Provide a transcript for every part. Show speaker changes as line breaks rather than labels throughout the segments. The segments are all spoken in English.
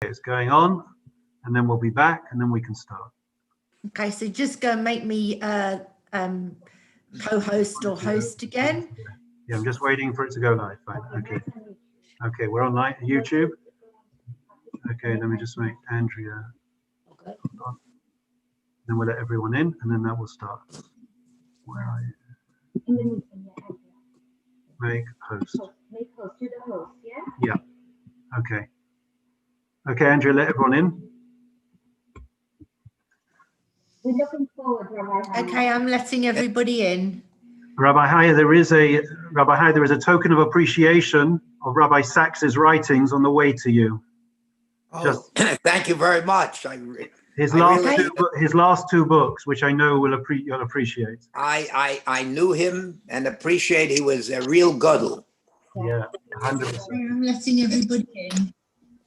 It's going on, and then we'll be back, and then we can start.
Okay, so just go and make me co-host or host again.
Yeah, I'm just waiting for it to go live. Fine. Okay. Okay, we're on live YouTube. Okay, let me just make Andrea.
Okay.
Then we'll let everyone in, and then that will start. Where are you? Make host.
Make host. You're the host, yeah?
Yeah. Okay. Okay, Andrea, let everyone in.
We're looking forward, Rabbi.
Okay, I'm letting everybody in.
Rabbi Haya, there is a token of appreciation of Rabbi Sachs's writings on the way to you.
Oh, thank you very much.
His last two books, which I know you'll appreciate.
I knew him and appreciate he was a real gadol.
Yeah, 100%.
I'm letting everybody in.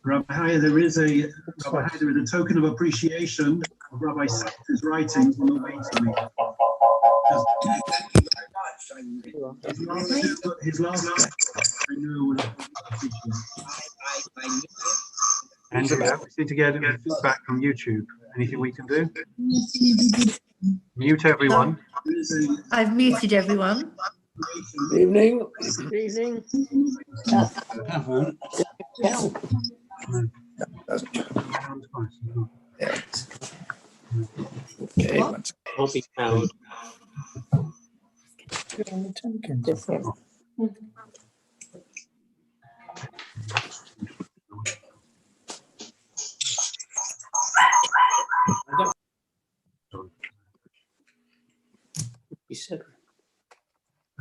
Rabbi Haya, there is a token of appreciation of Rabbi Sachs's writings on the way to me.
Thank you very much.
His last I know will appreciate.
I knew him.
Andrea, we need to get feedback from YouTube. Anything we can do? Mute everyone.
I've muted everyone.
Good evening. Good evening.
Okay.
Won't be found.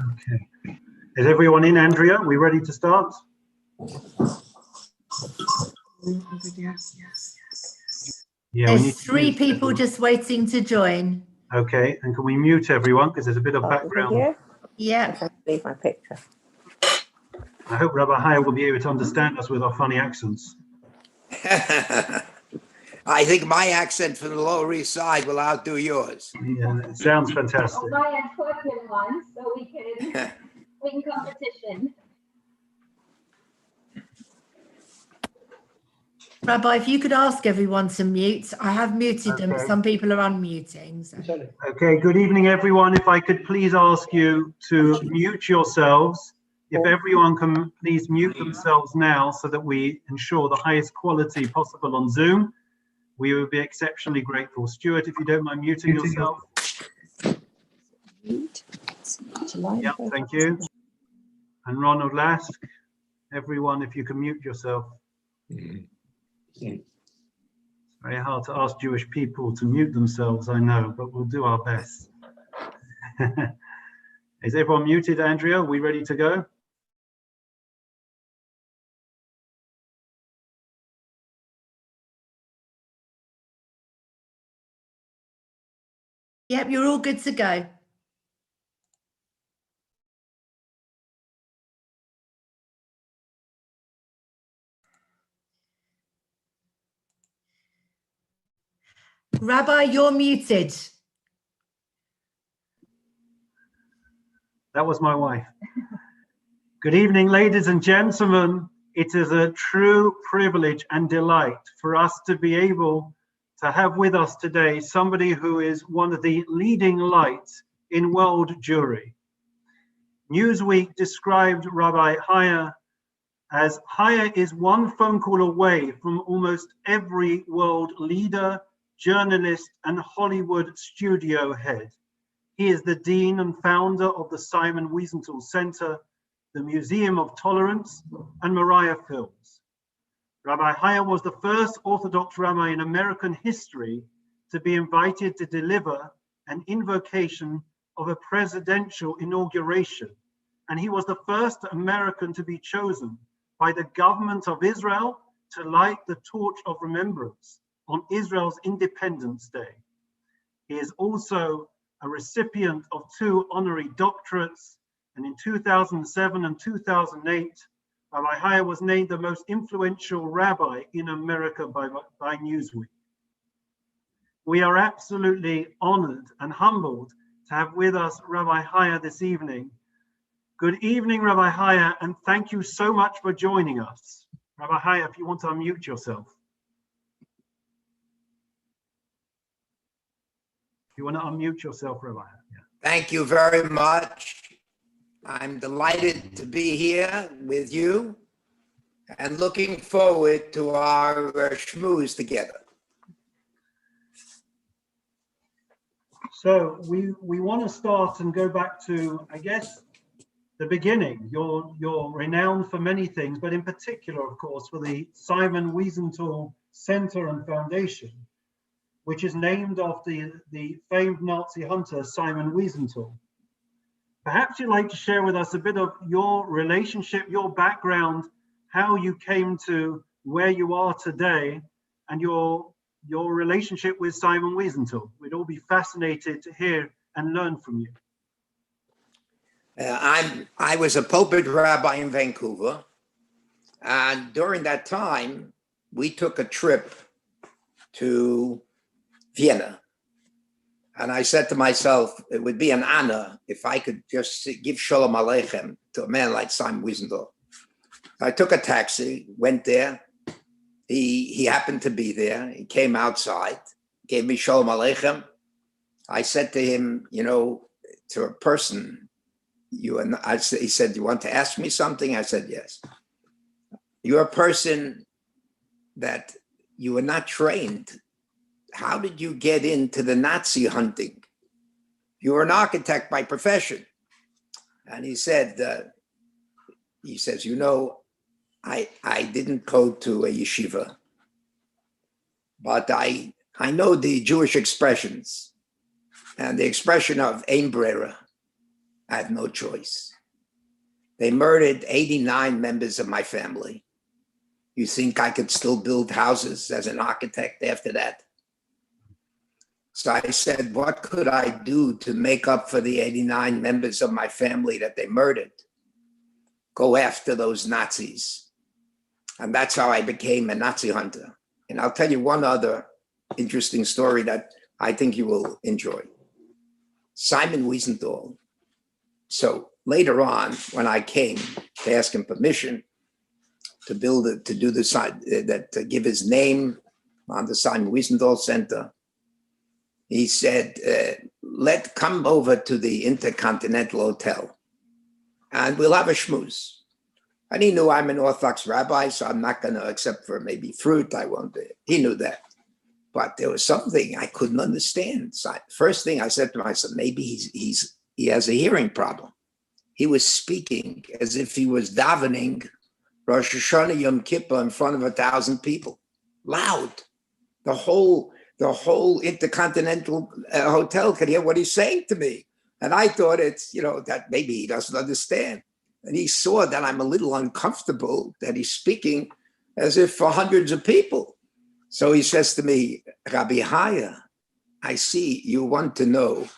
Okay. Is everyone in, Andrea? We ready to start?
Yes.
Yeah.
There's three people just waiting to join.
Okay, and can we mute everyone because there's a bit of background?
Here?
Yeah.
I leave my picture.
I hope Rabbi Haya will be able to understand us with our funny accents.
I think my accent from the Lower East Side will outdo yours.
Yeah, it sounds fantastic.
Oh, my Antwerpian one, so we can competition.
Rabbi, if you could ask everyone to mute. I have muted them.
Okay.
Some people are unmuting. So.
Okay, good evening, everyone. If I could please ask you to mute yourselves. If everyone can please mute themselves now so that we ensure the highest quality possible on Zoom, we would be exceptionally grateful. Stuart, if you don't mind muting yourself. Yeah, thank you. And Ronald Lask, everyone, if you can mute yourself. It's very hard to ask Jewish people to mute themselves, I know, but we'll do our best. Is everyone muted, Andrea? Are we ready to go?
Yep, you're all good to go. Rabbi, you're muted.
That was my wife. Good evening, ladies and gentlemen. It is a true privilege and delight for us to be able to have with us today somebody who is one of the leading lights in world Jewry. Newsweek described Rabbi Haya as Haya is one phone call away from almost every world leader, journalist, and Hollywood studio head. He is the dean and founder of the Simon Wiesenthal Center, the Museum of Tolerance, and Moriah Films. Rabbi Haya was the first Orthodox rabbi in American history to be invited to deliver an invocation of a presidential inauguration, and he was the first American to be chosen by the government of Israel to light the torch of remembrance on Israel's Independence Day. He is also a recipient of 2 honorary doctorates, and in 2007 and 2008, Rabbi Haya was named the most influential rabbi in America by Newsweek. We are absolutely honored and humbled to have with us Rabbi Haya this evening. Good evening, Rabbi Haya, and thank you so much for joining us. Rabbi Haya, if you want to unmute yourself. You want to unmute yourself, Rabbi? Yeah.
Thank you very much. I'm delighted to be here with you and looking forward to our schmooze together.
So we want to start and go back to, I guess, the beginning. You're renowned for many things, but in particular, of course, for the Simon Wiesenthal Center and Foundation, which is named after the famed Nazi hunter Simon Wiesenthal. Perhaps you'd like to share with us a bit of your relationship, your background, how you came to where you are today, and your relationship with Simon Wiesenthal. We'd all be fascinated to hear and learn from you.
I was a pulpit rabbi in Vancouver, and during that time, we took a trip to Vienna. And I said to myself, it would be an honor if I could just give Shalom Aleichem to a man like Simon Wiesenthal. I took a taxi, went there. He happened to be there. He came outside, gave me Shalom Aleichem. I said to him, you know, to a person, he said, you want to ask me something? I said, yes. You're a person that you were not trained. How did you get into the Nazi hunting? You were an architect by profession. And he says, you know, I didn't go to a yeshiva, but I know the Jewish expressions, and the expression of Ein Brera, I have no choice. They murdered 89 members of my family. You think I could still build houses as an architect after that? So I said, what could I do to make up for the 89 members of my family that they murdered? Go after those Nazis. And that's how I became a Nazi hunter. And I'll tell you one other interesting story that I think you will enjoy. Simon Wiesenthal. So later on, when I came to ask him permission to build it, to do the side, to give his name on the Simon Wiesenthal Center, he said, come over to the Intercontinental Hotel and we'll have a schmooze. And he knew I'm an Orthodox rabbi, so I'm not going to, except for maybe fruit, I won't do it. He knew that. But there was something I couldn't understand. So first thing I said to myself, maybe he has a hearing problem. He was speaking as if he was davening Rosh Hashanah Yom Kippur in front of 1,000 people, loud. The whole Intercontinental Hotel could hear what he's saying to me. And I thought it's, that maybe he doesn't understand. And he saw that I'm a little uncomfortable, that he's speaking as if for hundreds of people. So he says to me, Rabbi Haya, I see you want to know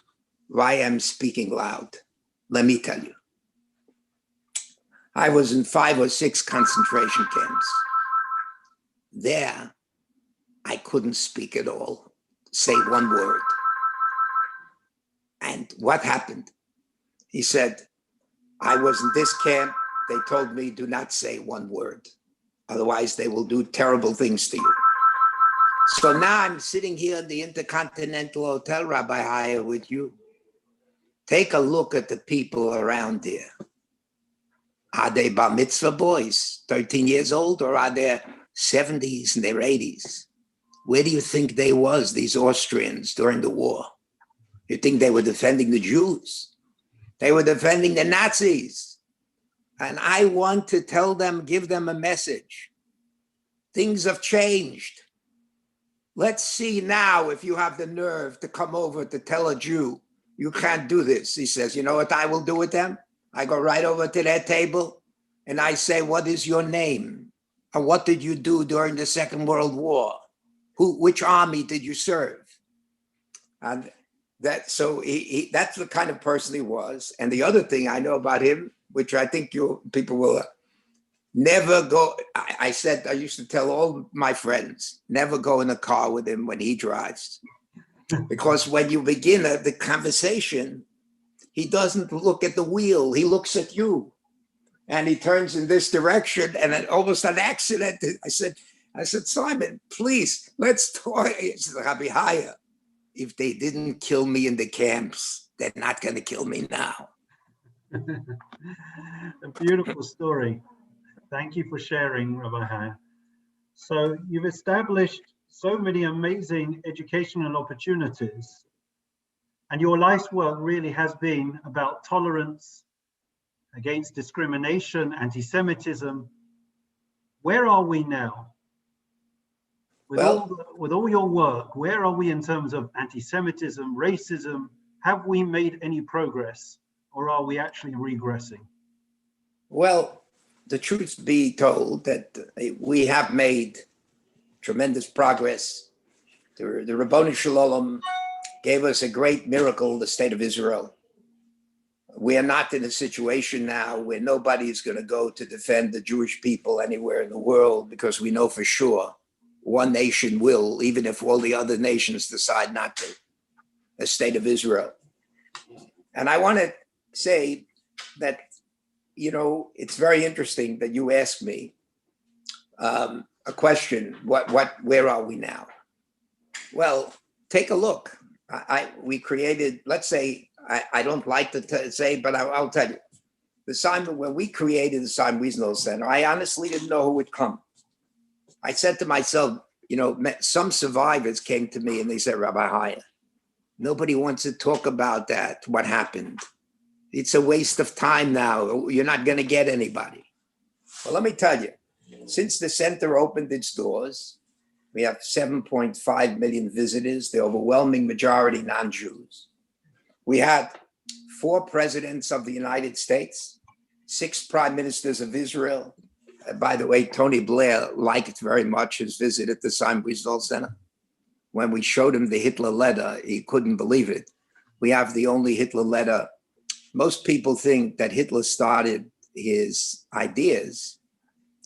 why I'm speaking loud. Let me tell you. I was in 5 or 6 concentration camps. There, I couldn't speak at all, say one word. And what happened? He said, I was in this camp. They told me, do not say one word. Otherwise, they will do terrible things to you. So now I'm sitting here in the Intercontinental Hotel, Rabbi Haya, with you. Take a look at the people around there. Are they bar mitzvah boys, 13 years old, or are they 70s and their 80s? Where do you think they was, these Austrians, during the war? You think they were defending the Jews? They were defending the Nazis. And I want to tell them, give them a message. Things have changed. Let's see now if you have the nerve to come over to tell a Jew, you can't do this. He says, you know what I will do with them? I go right over to their table and I say, what is your name? Or what did you do during the Second World War? Which army did you serve? And that's the kind of person he was. And the other thing I know about him, which I think people will never go. I used to tell all my friends, never go in a car with him when he drives. Because when you begin the conversation, he doesn't look at the wheel, he looks at you. And he turns in this direction and then almost an accident. I said, Simon, please, let's talk. He said, Rabbi Haya, if they didn't kill me in the camps, they're not going to kill me now.
A beautiful story. Thank you for sharing, Rabbi Haya. So you've established so many amazing educational opportunities, and your life's work really has been about tolerance against discrimination, anti-Semitism. Where are we now? With all your work, where are we in terms of anti-Semitism, racism? Have we made any progress, or are we actually regressing?
Well, the truth be told that we have made tremendous progress. The Rabboni Shalom gave us a great miracle, the state of Israel. We are not in a situation now where nobody is going to go to defend the Jewish people anywhere in the world, because we know for sure one nation will, even if all the other nations decide not to, the state of Israel. And I want to say that, you know, it's very interesting that you asked me a question, where are we now? Well, take a look. We created, let's say, I don't like to say, but I'll tell you, when we created the Simon Wiesenthal Center, I honestly didn't know who would come. I said to myself, you know, some survivors came to me and they said, Rabbi Haya, nobody wants to talk about that, what happened. It's a waste of time now. You're not going to get anybody. Well, let me tell you, since the center opened its doors, we have 7.5 million visitors, the overwhelming majority non-Jews. We had 4 presidents of the United States, 6 prime ministers of Israel. By the way, Tony Blair liked very much his visit at the Simon Wiesenthal Center. When we showed him the Hitler letter, he couldn't believe it. We have the only Hitler letter. Most people think that Hitler started his ideas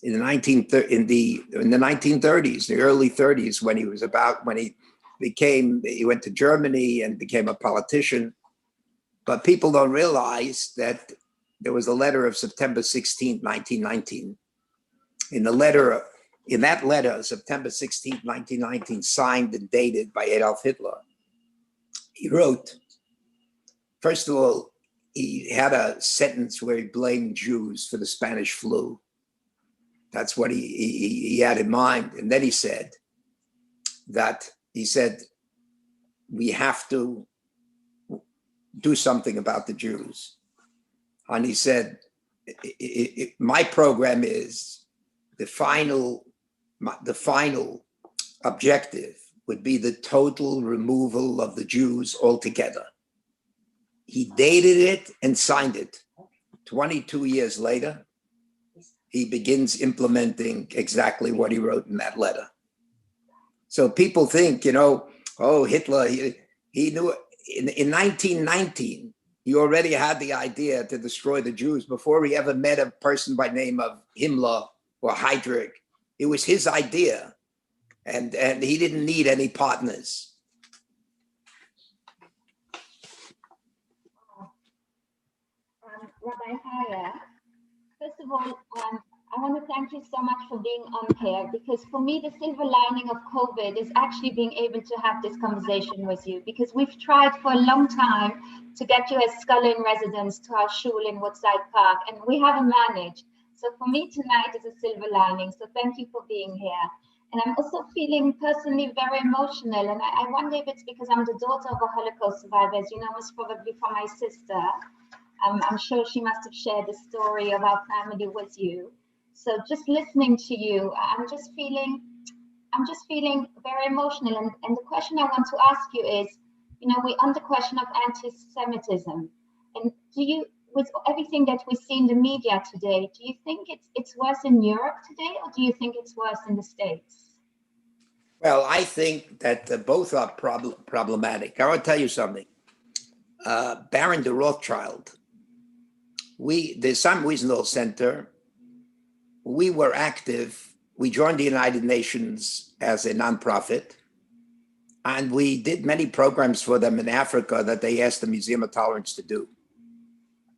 in the 1930s, the early 30s, when he went to Germany and became a politician. But people don't realize that there was a letter of September 16, 1919. In that letter, September 16, 1919, signed and dated by Adolf Hitler, he wrote, first of all, he had a sentence where he blamed Jews for the Spanish flu. That's what he had in mind. And then he said, we have to do something about the Jews. And he said, my program is the final objective would be the total removal of the Jews altogether. He dated it and signed it. 22 years later, he begins implementing exactly what he wrote in that letter. So people think, you know, oh, Hitler, he knew in 1919, he already had the idea to destroy the Jews before he ever met a person by name of Himmler or Heydrich. It was his idea, and he didn't need any partners.
Rabbi Haya, first of all, I want to thank you so much for being on here, because for me, the silver lining of COVID is actually being able to have this conversation with you, because we've tried for a long time to get you as scholar in residence to our shul in Woodside Park, and we haven't managed. So for me, tonight is a silver lining. So thank you for being here. And I'm also feeling personally very emotional. And I wonder if it's because I'm the daughter of a Holocaust survivor, as you know, most probably from my sister. I'm sure she must have shared the story of our family with you. So just listening to you, I'm just feeling very emotional. And the question I want to ask you is, you know, we're on the question of anti-Semitism. And with everything that we see in the media today, do you think it's worse in Europe today, or do you think it's worse in the States?
Well, I think that both are problematic. I want to tell you something. Baron de Rothschild, the Simon Wiesenthal Center, we were active. We joined the United Nations as a nonprofit, and we did many programs for them in Africa that they asked the Museum of Tolerance to do.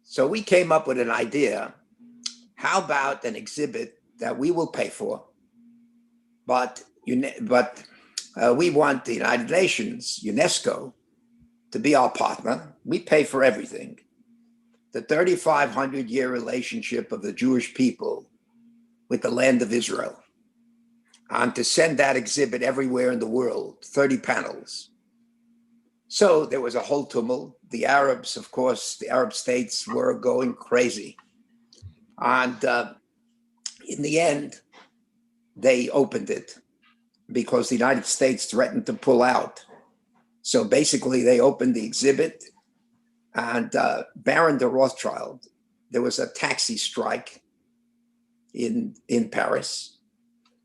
So we came up with an idea. How about an exhibit that we will pay for, but we want the United Nations, UNESCO, to be our partner. We pay for everything. The 3,500-year relationship of the Jewish people with the land of Israel, and to send that exhibit everywhere in the world, 30 panels. So there was a whole tumult. The Arabs, of course, the Arab states were going crazy. And in the end, they opened it because the United States threatened to pull out. So basically, they opened the exhibit, and Baron de Rothschild, there was a taxi strike in Paris.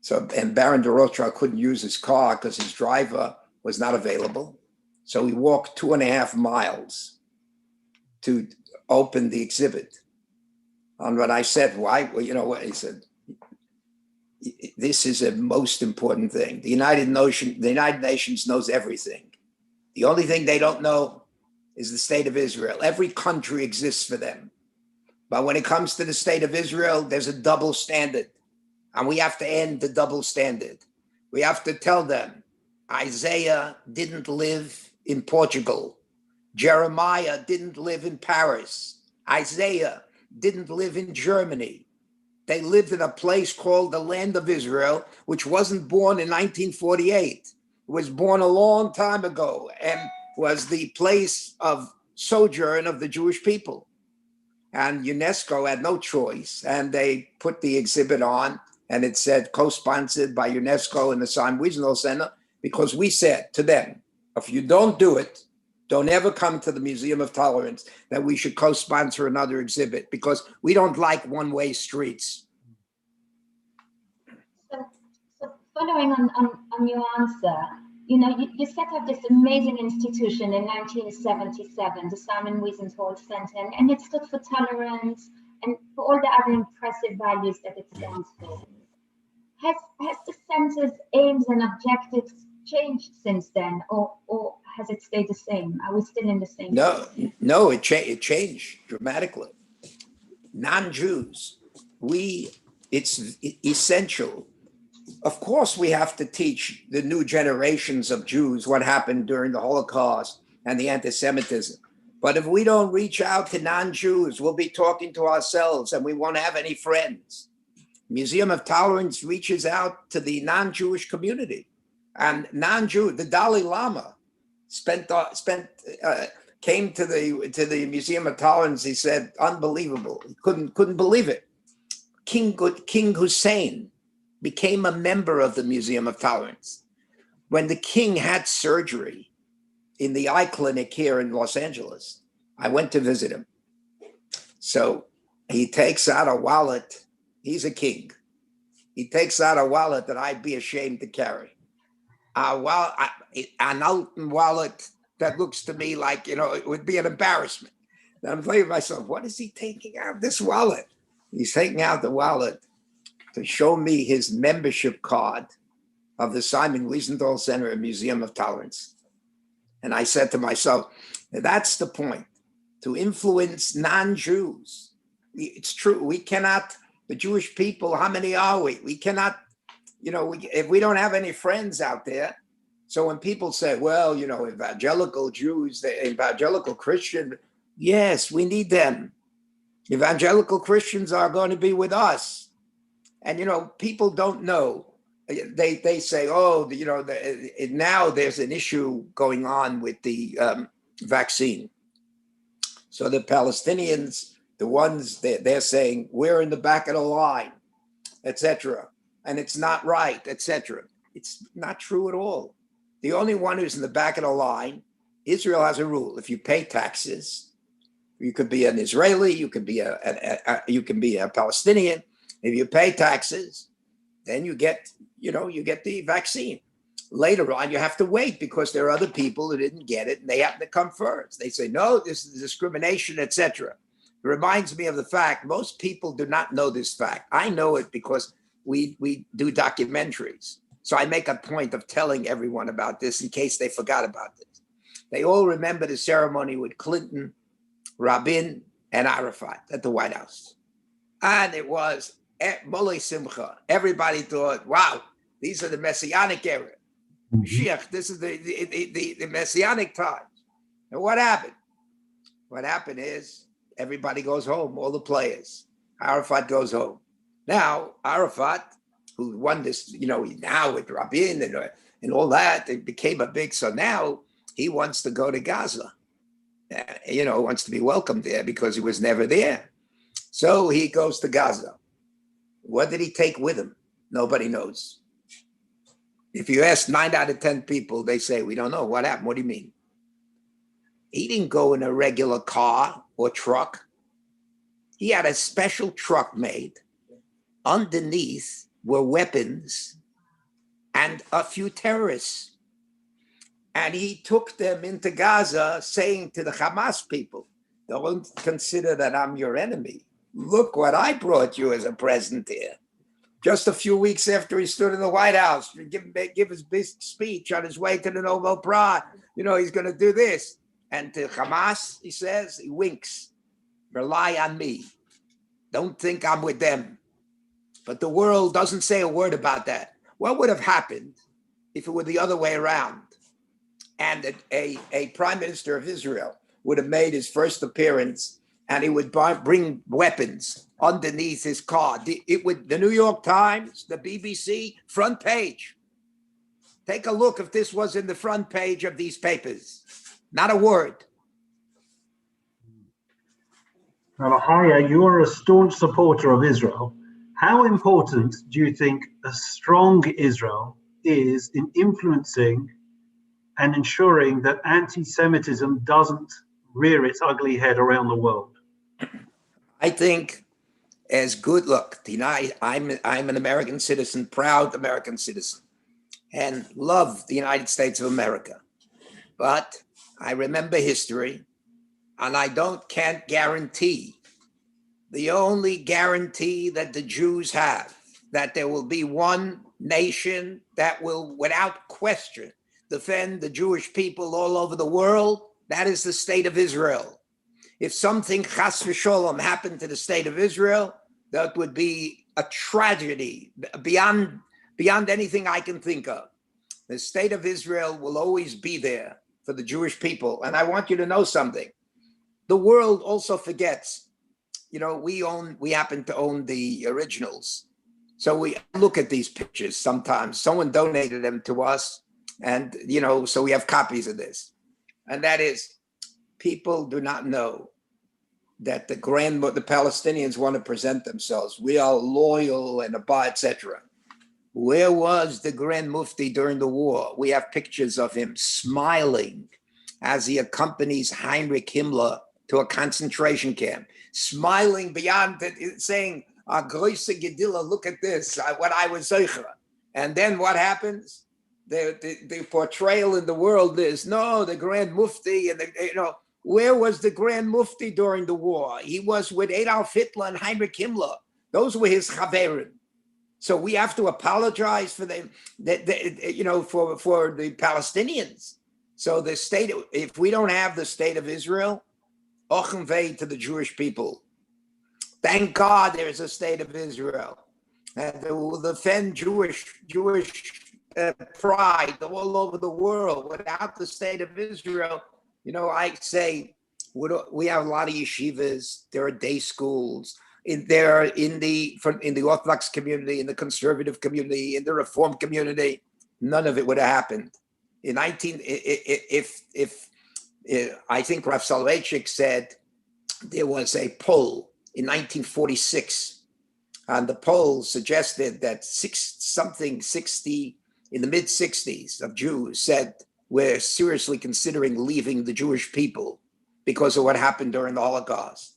So, and Baron de Rothschild couldn't use his car because his driver was not available. So he walked 2.5 miles to open the exhibit. And when I said, why? Well, you know what? He said, this is a most important thing. The United Nations knows everything. The only thing they don't know is the state of Israel. Every country exists for them. But when it comes to the state of Israel, there's a double standard. And we have to end the double standard. We have to tell them, Isaiah didn't live in Portugal. Jeremiah didn't live in Paris. Isaiah didn't live in Germany. They lived in a place called the land of Israel, which wasn't born in 1948. It was born a long time ago and was the place of sojourn of the Jewish people. And UNESCO had no choice. And they put the exhibit on, and it said co-sponsored by UNESCO and the Simon Wiesenthal Center, because we said to them, if you don't do it, don't ever come to the Museum of Tolerance, that we should co-sponsor another exhibit, because we don't like one-way streets.
So following on your answer, you know, you set up this amazing institution in 1977, the Simon Wiesenthal Center, and it stood for tolerance and for all the other impressive values that it stands for. Has the center's aims and objectives changed since then, or has it stayed the same? Are we still in the same?
No, it changed dramatically. Non-Jews, it's essential. Of course, we have to teach the new generations of Jews what happened during the Holocaust and the anti-Semitism. But if we don't reach out to non-Jews, we'll be talking to ourselves and we won't have any friends. Museum of Tolerance reaches out to the non-Jewish community, and non-Jew, the Dalai Lama came to the Museum of Tolerance. He said, unbelievable. He couldn't believe it. King Hussein became a member of the Museum of Tolerance. When the king had surgery in the eye clinic here in Los Angeles, I went to visit him. So he takes out a wallet. He's a king. He takes out a wallet that I'd be ashamed to carry. An Alton wallet that looks to me like, you know, it would be an embarrassment. And I'm thinking to myself, what is he taking out this wallet? He's taking out the wallet to show me his membership card of the Simon Wiesenthal Center and Museum of Tolerance. And I said to myself, that's the point, to influence non-Jews. It's true, we cannot, the Jewish people, how many are we? We cannot, you know, if we don't have any friends out there. So when people say, well, you know, evangelical Jews, the evangelical Christian, yes, we need them. Evangelical Christians are going to be with us. And, you know, people don't know. They say, oh, you know, now there's an issue going on with the vaccine. So the Palestinians, the ones they're saying, we're in the back of the line, etc. And it's not right, etc. It's not true at all. The only one who's in the back of the line, Israel has a rule. If you pay taxes, you could be an Israeli, you can be a Palestinian. If you pay taxes, then you get the vaccine. Later on, you have to wait because there are other people who didn't get it and they happen to come first. They say, no, this is discrimination, etc. It reminds me of the fact most people do not know this fact. I know it because we do documentaries. So I make a point of telling everyone about this in case they forgot about this. They all remember the ceremony with Clinton, Rabin, and Arafat at the White House. And it was Molei Simcha. Everybody thought, wow, these are the Messianic era. Mashiach, this is the messianic times. And what happened? What happened is everybody goes home, all the players. Arafat goes home. Now, Arafat, who won this, now with Rabbi and all that, it became a big, so now he wants to go to Gaza. Wants to be welcomed there because he was never there. So he goes to Gaza. What did he take with him? Nobody knows. If you ask 9 out of 10 people, they say, we don't know. What happened? What do you mean? He didn't go in a regular car or truck. He had a special truck made. Underneath were weapons and a few terrorists. And he took them into Gaza, saying to the Hamas people, don't consider that I'm your enemy. Look what I brought you as a present here. Just a few weeks after he stood in the White House to give his big speech on his way to the Nobel Prize, he's going to do this. And to Hamas, he says, he winks, rely on me. Don't think I'm with them. But the world doesn't say a word about that. What would have happened if it were the other way around? And a prime minister of Israel would have made his first appearance and he would bring weapons underneath his car. The New York Times, the BBC, front page. Take a look if this was in the front page of these papers. Not a word.
Now, Haya, you are a staunch supporter of Israel. How important do you think a strong Israel is in influencing and ensuring that anti-Semitism doesn't rear its ugly head around the world?
I think as good, look, I'm an American citizen, proud American citizen, and love the United States of America. But I remember history, and I can't guarantee. The only guarantee that the Jews have, that there will be one nation that will, without question, defend the Jewish people all over the world, that is the state of Israel. If something chas v'sholom happened to the state of Israel, that would be a tragedy beyond anything I can think of. The state of Israel will always be there for the Jewish people. And I want you to know something. The world also forgets, we happen to own the originals. So we look at these pictures sometimes. Someone donated them to us. And, so we have copies of this. And that is, people do not know that the Palestinians want to present themselves. We are loyal and abide, etc. Where was the Grand Mufti during the war? We have pictures of him smiling as he accompanies Heinrich Himmler to a concentration camp, smiling beyond it, saying, Größe Gedilla, look at this, what I was zeicher. And then what happens? The portrayal in the world is, no, the Grand Mufti, and where was the Grand Mufti during the war? He was with Adolf Hitler and Heinrich Himmler. Those were his chaverim. So we have to apologize for them, for the Palestinians. So the state, if we don't have the state of Israel, ochem vei to the Jewish people. Thank God there is a state of Israel, and they will defend Jewish pride all over the world. Without the state of Israel, I say we have a lot of yeshivas. There are day schools. There are in the Orthodox community, in the conservative community, in the Reform community. None of it would have happened. I think Rav Soloveitchik said there was a poll in 1946, and the poll suggested that 60 in the mid 60s of Jews said we're seriously considering leaving the Jewish people because of what happened during the Holocaust.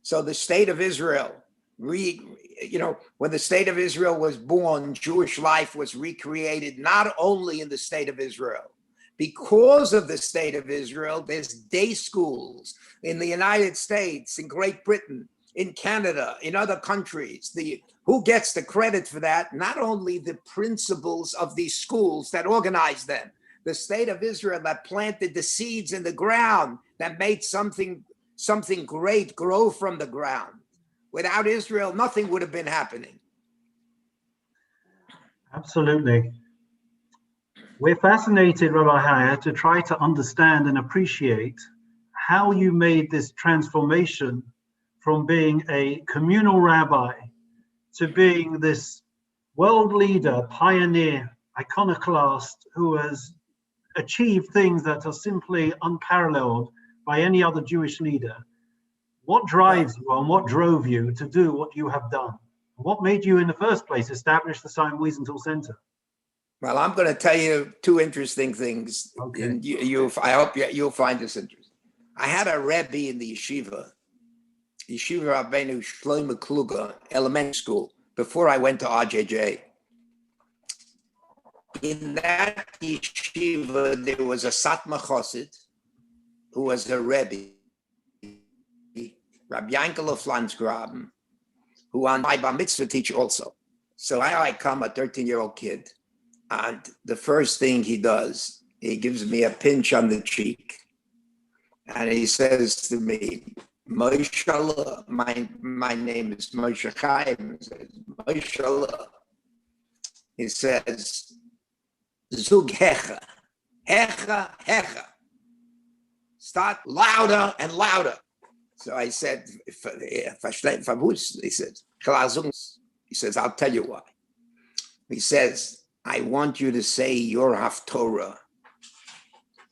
So the state of Israel, when the state of Israel was born, Jewish life was recreated not only in the state of Israel. Because of the state of Israel, there's day schools in the United States, in Great Britain, in Canada, in other countries. Who gets the credit for that? Not only the principals of these schools that organized them, the state of Israel that planted the seeds in the ground, that made something great grow from the ground. Without Israel, nothing would have been happening.
Absolutely. We're fascinated, Rabbi Haya, to try to understand and appreciate how you made this transformation from being a communal rabbi to being this world leader, pioneer, iconoclast who has achieved things that are simply unparalleled by any other Jewish leader. What drives you and what drove you to do what you have done? What made you in the first place establish the Simon Wiesenthal Center?
Well, I'm going to tell you two interesting things.
Okay.
And I hope you'll find this interesting. I had a Rabbi in the yeshiva Rabbeinu Shlomo Kluger elementary school, before I went to RJJ. In that yeshiva, there was a Satmar Chassid who was a Rebbe, Rabbi Yankel of Flansgraben, who was my bar mitzvah teacher also. So I come, a 13-year-old kid, and the first thing he does, he gives me a pinch on the cheek, and he says to me, Moshe, my name is Moshe Chaim. He says, Moshe, he says, Zug hecha, hecha, hecha. Start louder and louder. So I said, he says, I'll tell you why. He says, I want you to say your Haftorah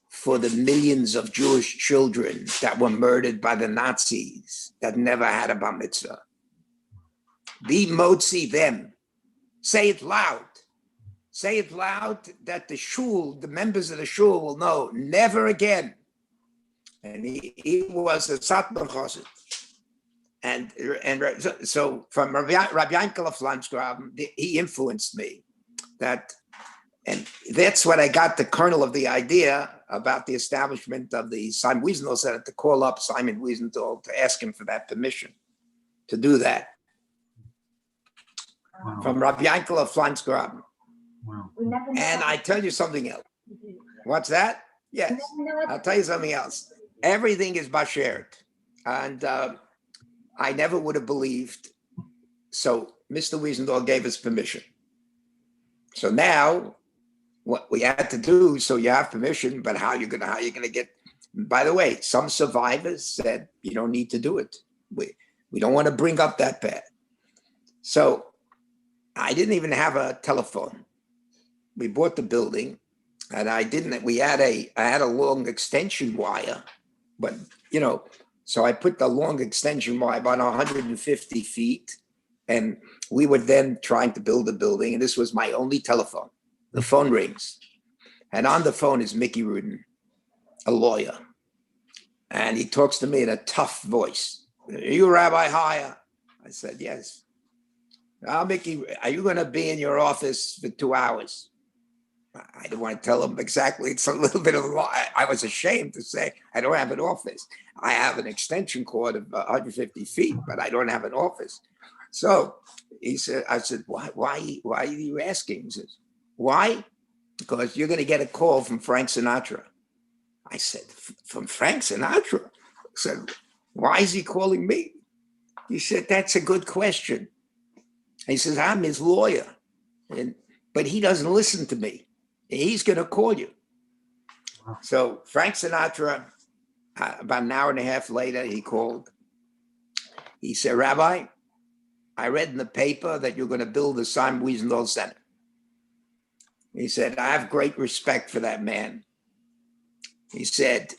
for the millions of Jewish children that were murdered by the Nazis that never had a bar mitzvah. Be motzi them. Say it loud. Say it loud that the shul, the members of the shul will know, never again. And he was a Satmar Chassid. And so from Rabbi Yankel of Flansgraben, he influenced me. And that's what I got the kernel of the idea about the establishment of the Simon Wiesenthal Center, to call up Simon Wiesenthal to ask him for that permission to do that.
Wow.
From Rabbi Yankel of Flansgraben.
Wow.
And I tell you something else. What's that? Yes, I'll tell you something else. Everything is bashared. And I never would have believed. So Mr. Wiesenthal gave us permission. So now what we had to do, so you have permission, but how you gonna get, by the way, some survivors said, you don't need to do it. We don't want to bring up that bad. So I didn't even have a telephone. We bought the building, and I had a long extension wire, but so I put the long extension wire about 150 feet, and we were then trying to build a building, and this was my only telephone. The phone rings, and on the phone is Mickey Rudin, a lawyer, and he talks to me in a tough voice. Are you Rabbi Haya? I said, yes. Mickey, are you going to be in your office for 2 hours? I didn't want to tell him exactly. It's a little bit of a lie. I was ashamed to say, I don't have an office. I have an extension cord of 150 feet, but I don't have an office. So he said, I said, why are you asking? He says, why? Because you're going to get a call from Frank Sinatra. I said, from Frank Sinatra? I said, why is he calling me? He said, that's a good question. He says, I'm his lawyer, but he doesn't listen to me. He's going to call you. Wow. So Frank Sinatra, about an hour and a half later, he called. He said, Rabbi, I read in the paper that you're going to build the Simon Wiesenthal Center. He said, I have great respect for that man. He said,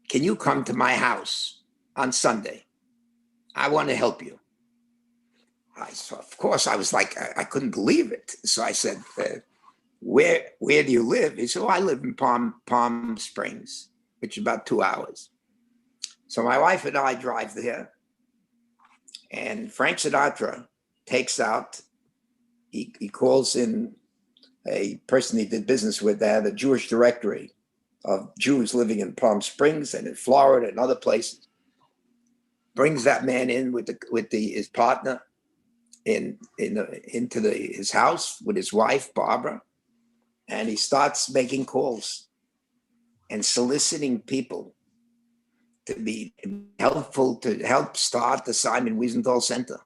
can you come to my house on Sunday? I want to help you. Of course, I was like, I couldn't believe it. So I said, where do you live? He said, I live in Palm Springs, which is about 2 hours. So my wife and I drive there, and Frank Sinatra takes out, he calls in a person he did business with there, the Jewish directory of Jews living in Palm Springs and in Florida and other places. Brings that man in with his partner into his house with his wife, Barbara, and he starts making calls and soliciting people to be helpful, to help start the Simon Wiesenthal Center.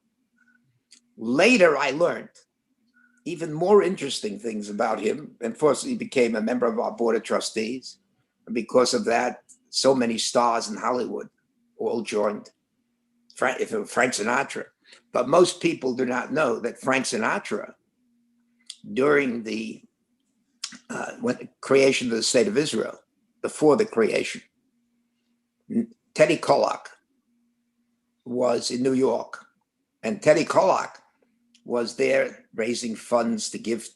Later, I learned even more interesting things about him. And of course, he became a member of our board of trustees. And because of that, so many stars in Hollywood all joined Frank Sinatra. But most people do not know that Frank Sinatra, during the creation of the state of Israel, before the creation, Teddy Kollek was in New York, and Teddy Kollek was there raising funds to give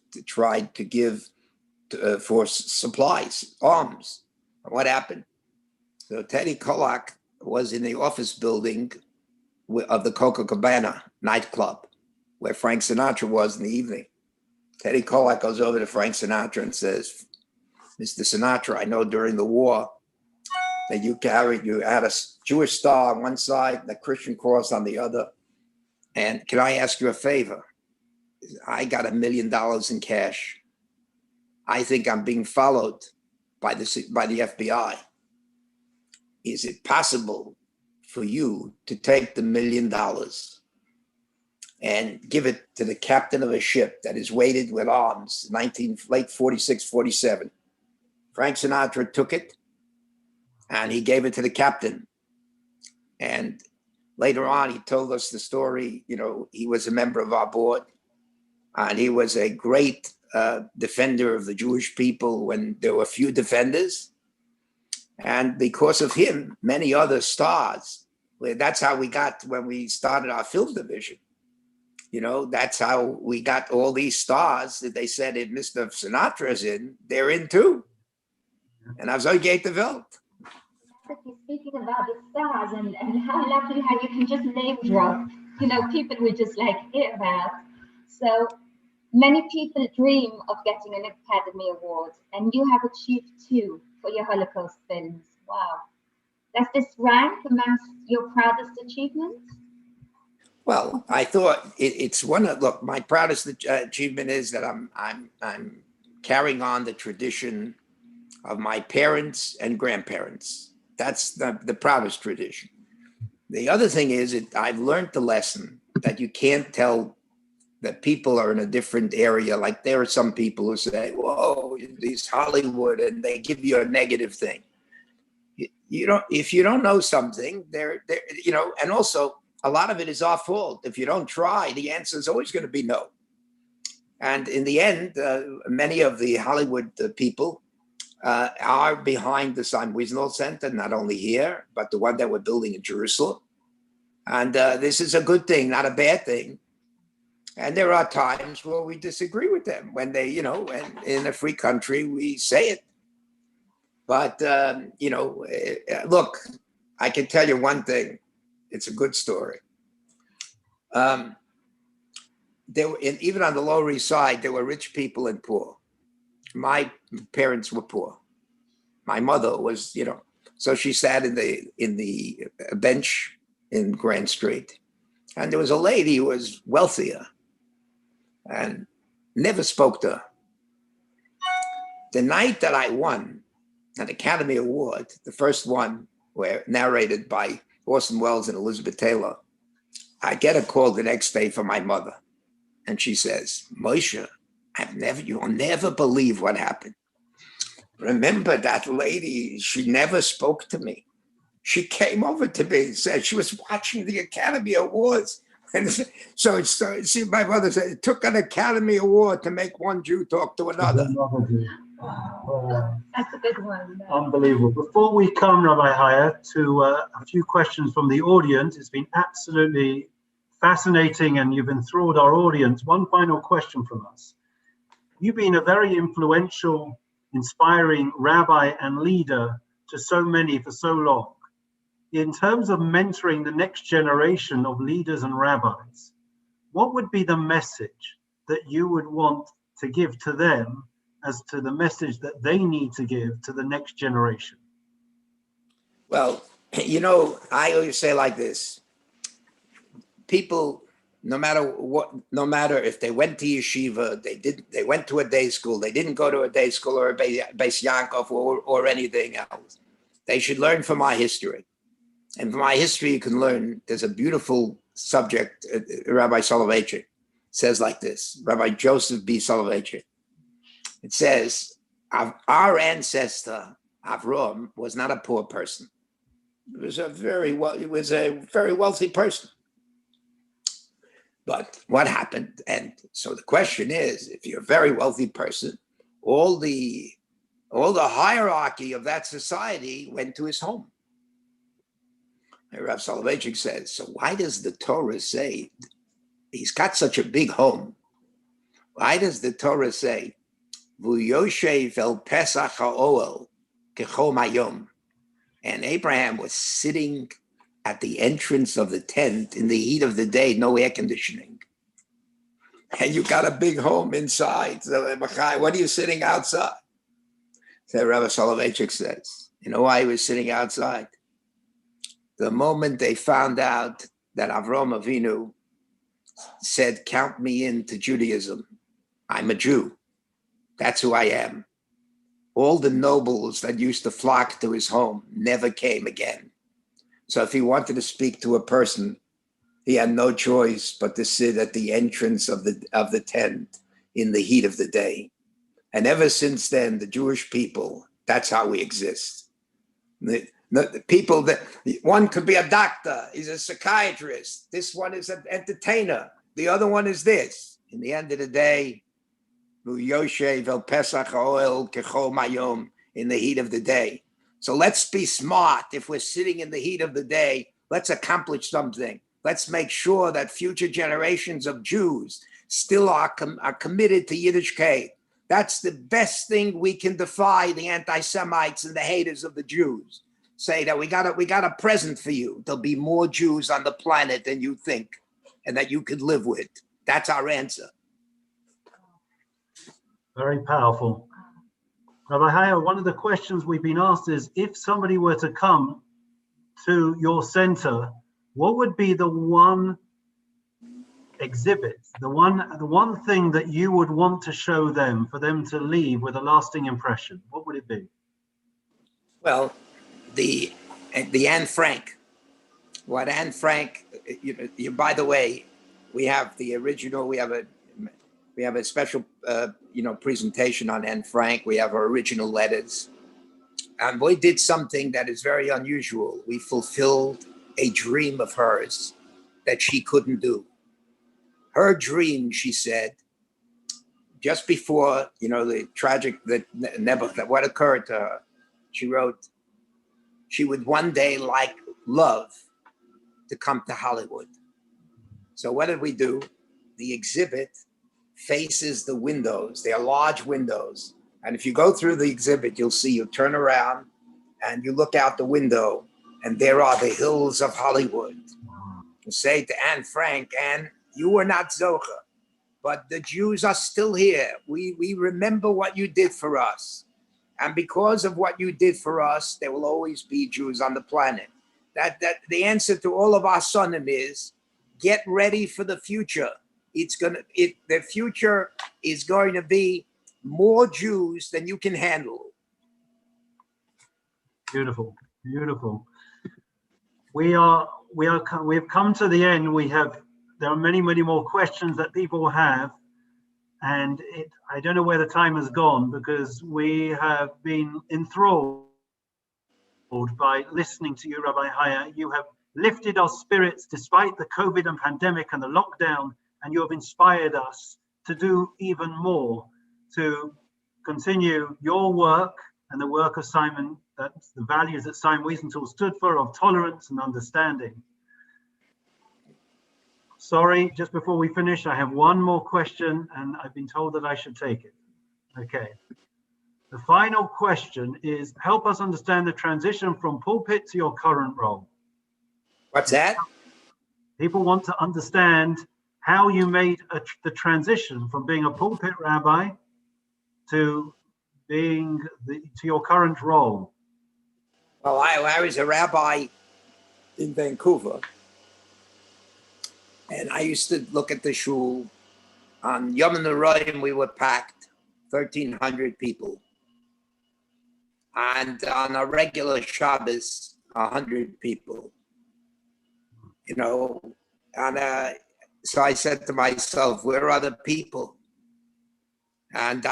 for supplies, arms. What happened? So Teddy Kollek was in the office building of the Copacabana nightclub, where Frank Sinatra was in the evening. Teddy Kollek goes over to Frank Sinatra and says, "Mr. Sinatra, I know during the war that you had a Jewish star on one side and a Christian cross on the other. And can I ask you a favor? I got $1 million in cash. I think I'm being followed by the FBI. Is it possible for you to take the $1 million and give it to the captain of a ship that is weighted with arms, late 46, 47. Frank Sinatra took it and he gave it to the captain. And later on, he told us the story. You know, he was a member of our board and he was a great defender of the Jewish people when there were few defenders. And because of him, many other stars, that's how we got when we started our film division. You know, that's how we got all these stars that they said if Mr. Sinatra's in, they're in too. And I was so great developed.
Speaking about the stars and how lovely how you can just name drop, you know, people we just like hear about. So many people dream of getting an Academy Award, and you have achieved 2 for your Holocaust films. Wow. Does this rank amongst your proudest achievements?
Well, I thought it's one of, look, my proudest achievement is that I'm carrying on the tradition of my parents and grandparents. That's the proudest tradition. The other thing is I've learned the lesson that you can't tell that people are in a different area. Like there are some people who say, whoa, these Hollywood, and they give you a negative thing. You don't, if you don't know something, they're you know, and also a lot of it is our fault. If you don't try, the answer is always going to be no. And in the end, many of the Hollywood people are behind the Simon Wiesenthal Center, not only here, but the one that we're building in Jerusalem. And this is a good thing, not a bad thing. And there are times where we disagree with them when they, you know, and in a free country, we say it. But, you know, look, I can tell you one thing. It's a good story. There were, even on the Lower East Side, there were rich people and poor. My parents were poor. My mother was, you know, so she sat in the bench in Grand Street. And there was a lady who was wealthier and never spoke to her. The night that I won an Academy Award, the first one, where narrated by Orson Welles and Elizabeth Taylor, I get a call the next day from my mother. And she says, Moshe, you'll never believe what happened. Remember that lady, she never spoke to me. She came over to me and said she was watching the Academy Awards. And so see, my mother said, it took an Academy Award to make one Jew talk to another.
That's a good one.
Unbelievable. Before we come, Rabbi Haya, to a few questions from the audience, it's been absolutely fascinating and you've enthralled our audience. One final question from us. You've been a very influential, inspiring rabbi and leader to so many for so long. In terms of mentoring the next generation of leaders and rabbis, what would be the message that you would want to give to them as to the message that they need to give to the next generation?
Well, you know, I always say like this. People, no matter if they went to yeshiva, they went to a day school, they didn't go to a day school or a Beis Yaakov or anything else. They should learn from our history. And from my history, you can learn, there's a beautiful subject, Rabbi Soloveitchik. says like this, Rabbi Joseph B. Soloveitchik. It says, our ancestor, Avram, was not a poor person. He was a very wealthy person. But what happened? And so the question is, if you're a very wealthy person, all the hierarchy of that society went to his home. And Rav Soloveitchik says, so why does the Torah say, he's got such a big home, why does the Torah say, V'yoshev el Pesach ha'oel kechom hayom? And Abraham was sitting at the entrance of the tent in the heat of the day, no air conditioning. And you got a big home inside. So, what are you sitting outside? So Rabbi Soloveitchik says, you know why he was sitting outside? The moment they found out that Avram Avinu said, count me into Judaism, I'm a Jew. That's who I am. All the nobles that used to flock to his home never came again. So if he wanted to speak to a person, he had no choice but to sit at the entrance of the tent in the heat of the day. And ever since then, the Jewish people, that's how we exist. The people that, one could be a doctor, he's a psychiatrist, this one is an entertainer, the other one is this. In the end of the day, Yoshev el Pesach ha'oel kechom hayom, in the heat of the day. So let's be smart. If we're sitting in the heat of the day, let's accomplish something. Let's make sure that future generations of Jews still are committed to Yiddishkeit. That's the best thing we can defy the anti-Semites and the haters of the Jews. Say that we got a present for you. There'll be more Jews on the planet than you think, and that you could live with. That's our answer.
Very powerful. Rabbi Haya, one of the questions we've been asked is, if somebody were to come to your center, what would be the one exhibit, the one thing that you would want to show them for them to leave with a lasting impression? What would it be?
Well, the Anne Frank. What Anne Frank, by the way, we have the original, we have a special presentation on Anne Frank. We have her original letters. And we did something that is very unusual. We fulfilled a dream of hers that she couldn't do. Her dream, she said, just before, the tragic, that what occurred to her, she wrote, she would one day love to come to Hollywood. So what did we do? The exhibit faces the windows. They are large windows. And if you go through the exhibit, you'll see, you turn around and you look out the window and there are the hills of Hollywood. You say to Anne Frank, Anne, you were not Zocha, but the Jews are still here. We remember what you did for us. And because of what you did for us, there will always be Jews on the planet. That the answer to all of our sonim is, get ready for the future. The future is going to be more Jews than you can handle.
Beautiful, beautiful. We've come to the end. There are many, many more questions that people have, and I don't know where the time has gone, because we have been enthralled by listening to you, Rabbi Haya. You have lifted our spirits despite the COVID and pandemic and the lockdown, and you have inspired us to do even more, to continue your work and the work of Simon, that's the values that Simon Wiesenthal stood for, of tolerance and understanding. Sorry, just before we finish, I have one more question, and I've been told that I should take it. Okay. The final question is, help us understand the transition from pulpit to your current role.
What's that?
People want to understand how you made the transition from being a pulpit rabbi to being to your current role.
Well, I was a rabbi in Vancouver, and I used to look at the shul. On Yom Noraim, we were packed, 1,300 people. And on a regular Shabbos, 100 people. so I said to myself, where are the people? And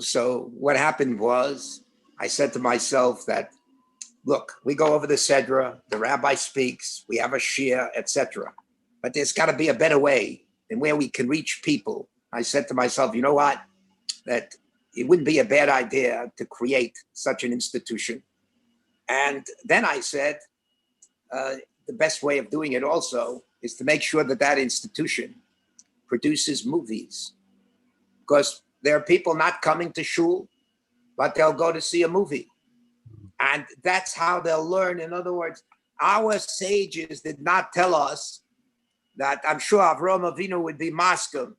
so what happened was, I said to myself that, look, we go over the Sedra, the rabbi speaks, we have a shir, etc. But there's got to be a better way than where we can reach people. I said to myself, you know what? That it wouldn't be a bad idea to create such an institution. And then I said, the best way of doing it also is to make sure that that institution produces movies. Because there are people not coming to shul, but they'll go to see a movie. And that's how they'll learn. In other words, our sages did not tell us that, I'm sure Avraham Avinu would be masculine,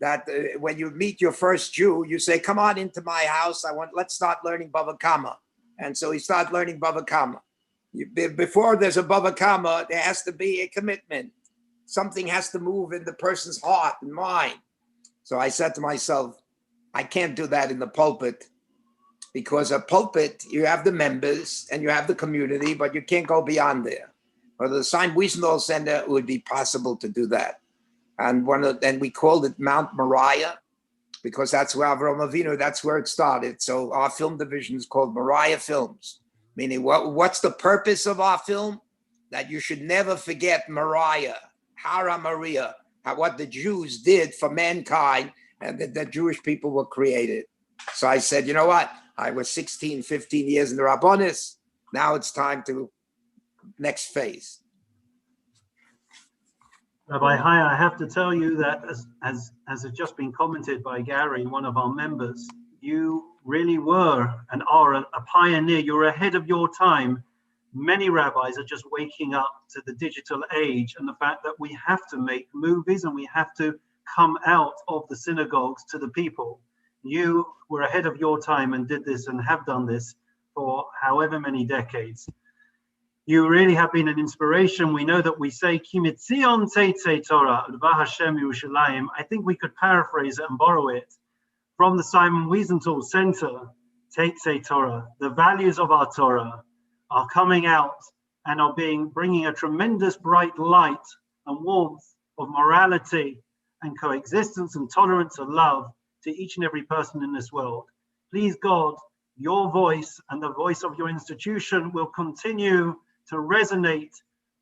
that when you meet your first Jew, you say, come on into my house. Let's start learning Bava Kama. And so he started learning Bava Kama. Before there's a Bava Kama, there has to be a commitment. Something has to move in the person's heart and mind. So I said to myself, I can't do that in the pulpit, because a pulpit, you have the members and you have the community, but you can't go beyond there. For the Sein Wiesenthal Center, it would be possible to do that. And we called it Mount Moriah, because that's where Avraham Avinu, that's where it started. So our film division is called Moriah Films, meaning what's the purpose of our film? That you should never forget Moriah, Hara Maria, what the Jews did for mankind, and that the Jewish people were created. So I said, you know what? I was 16, 15 years in the Rabbonis. Now it's time to next phase.
Rabbi Haya, I have to tell you that as has just been commented by Gary, one of our members, you really were and are a pioneer. You're ahead of your time. Many rabbis are just waking up to the digital age and the fact that we have to make movies and we have to come out of the synagogues to the people. You were ahead of your time and did this and have done this for however many decades. You really have been an inspiration. We know that we say, Ki mitzion teitzei Torah, Udva Hashem Yerushalayim. I think we could paraphrase it and borrow it from the Simon Wiesenthal Center, Teitzei Torah. The values of our Torah are coming out and are bringing a tremendous bright light and warmth of morality and coexistence and tolerance and love to each and every person in this world. Please God, your voice and the voice of your institution will continue to resonate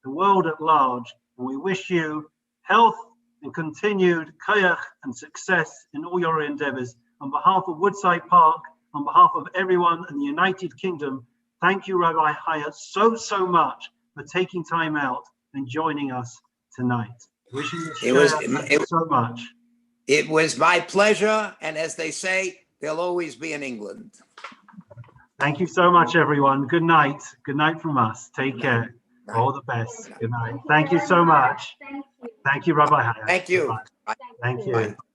the world at large. And we wish you health and continued koyach and success in all your endeavors. On behalf of Woodside Park, on behalf of everyone in the United Kingdom, thank you, Rabbi Haya, so much for taking time out and joining us tonight. Wishing you so much.
It was my pleasure, and as they say, they'll always be in England.
Thank you so much, everyone. Good night. Good night from us. Take care. All the best. Good night. Thank you so much. Thank you, Rabbi Haya.
Thank you.
Thank you.
Bye.